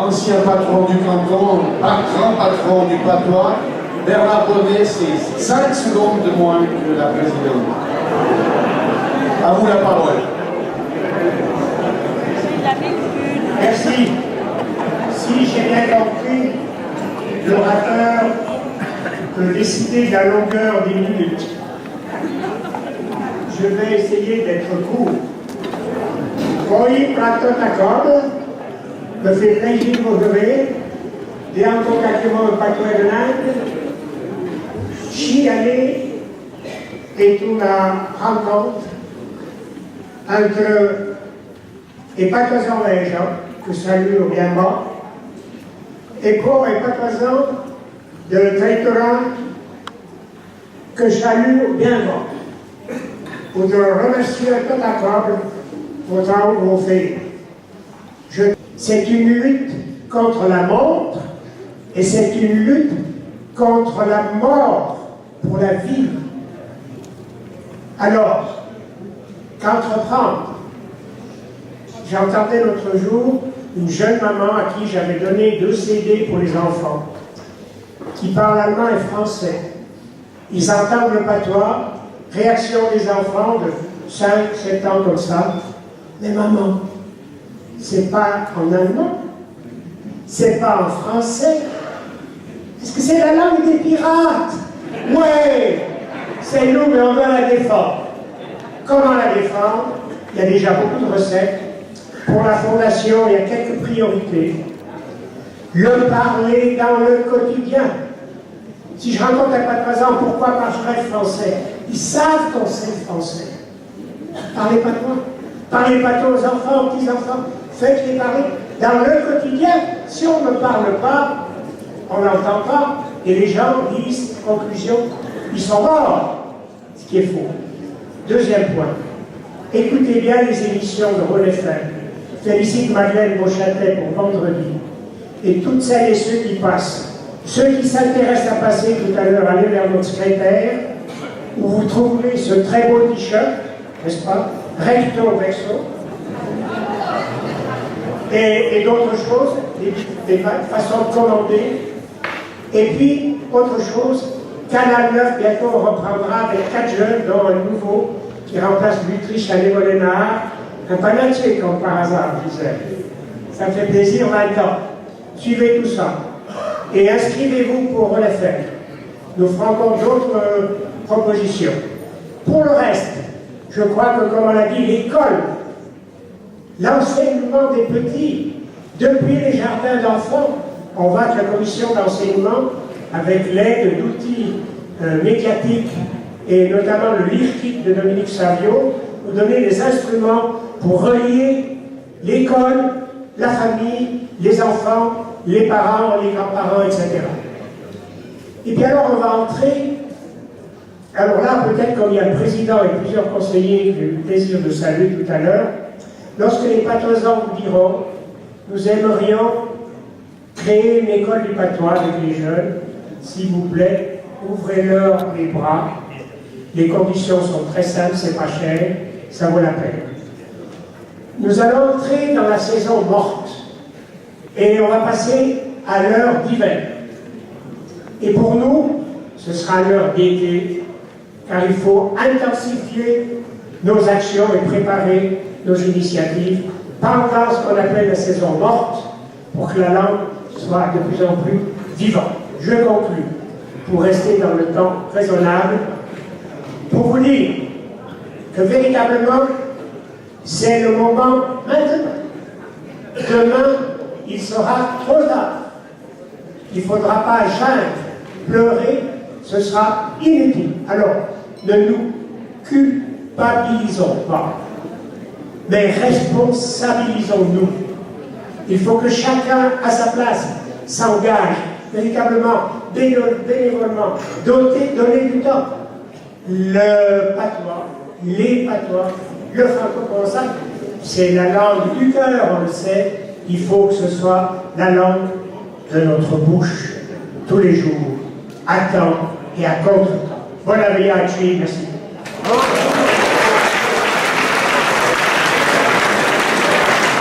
ancien patron du canton, grand patron du patois. Bernard Bonnet, c'est 5 secondes de moins que la présidente. À vous la parole. Merci. Si j'ai bien compris, l'orateur peut décider de la longueur des minutes. Je vais essayer d'être court. Voi pratotakod, me fait plaisir de vous lever, et encore quelques mots de patois de l'Inde. Chaque année est une rencontre entre les patoisans gens que salue bien bas, et pour les patoisans de territoire que je salue bien bas, pour te remercier tout à table pour le travail que vous faites. C'est une lutte contre la montre et c'est une lutte contre la mort pour la vie. Alors, qu'entreprendre? J'entendais l'autre jour une jeune maman à qui j'avais donné 2 CD pour les enfants, qui parlent allemand et français. Ils entendent le patois, réaction des enfants de 5, 7 ans comme ça. Mais maman, c'est pas en allemand, c'est pas en français. Est-ce que c'est la langue des pirates? Ouais, c'est nous, mais on va la défendre. Comment la défendre? Il y a déjà beaucoup de recettes. Pour la fondation, il y a quelques priorités. Le parler dans le quotidien. Si je rencontre un patoisan, pourquoi parlerai français? Ils savent qu'on sait le français. Parlez patois. Parlez patois aux enfants, aux petits-enfants. Faites-les parler dans le quotidien. Si on ne parle pas, on n'entend pas. Et les gens disent, conclusion, ils sont morts. Ce qui est faux. Deuxième point. Écoutez bien les émissions de Rôle FM. Félicite Madeleine Beauchâtelet pour vendredi. Et toutes celles et ceux qui passent. Ceux qui s'intéressent à passer tout à l'heure, allez vers notre secrétaire, où vous trouverez ce très beau t-shirt, n'est-ce pas? Recto verso. Et d'autres choses, des façons de commander. Et puis, autre chose, Canal 9, bientôt on reprendra avec 4 jeunes, dont un nouveau, qui remplace l'Utriche à Lévolénard, un panatier comme par hasard, je disais. Ça me fait plaisir, 20 ans. Suivez tout ça. Et inscrivez-vous pour le faire. Nous ferons encore d'autres propositions. Pour le reste, je crois que, comme on l'a dit, l'école, l'enseignement des petits, depuis les jardins d'enfants, on va avec la commission d'enseignement, avec l'aide d'outils médiatiques, et notamment le LIRKIT de Dominique Savio, nous donner des instruments pour relier l'école, la famille, les enfants, les parents, les grands-parents, etc. Et puis alors on va entrer, alors là peut-être comme il y a le président et plusieurs conseillers que j'ai eu le plaisir de saluer tout à l'heure, lorsque les patoisans vous diront, nous aimerions créer une école du patois avec les jeunes, s'il vous plaît, ouvrez-leur les bras. Les conditions sont très simples, c'est pas cher, ça vaut la peine. Nous allons entrer dans la saison morte et on va passer à l'heure d'hiver. Et pour nous, ce sera l'heure d'été, car il faut intensifier nos actions et préparer nos initiatives pendant ce qu'on appelle la saison morte, pour que la langue soit de plus en plus vivante. Je conclue, pour rester dans le temps raisonnable, pour vous dire que véritablement, c'est le moment maintenant. Demain, il sera trop tard. Il ne faudra pas geindre, pleurer, ce sera inutile. Alors, ne nous culpabilisons pas, mais responsabilisons-nous. Il faut que chacun, à sa place, s'engage véritablement, bénévolement, donner du temps. Le patois, les patois, le franco-provençal, c'est la langue du cœur, on le sait. Il faut que ce soit la langue de notre bouche, tous les jours, à temps et à contre-temps. Bon arrivée, merci.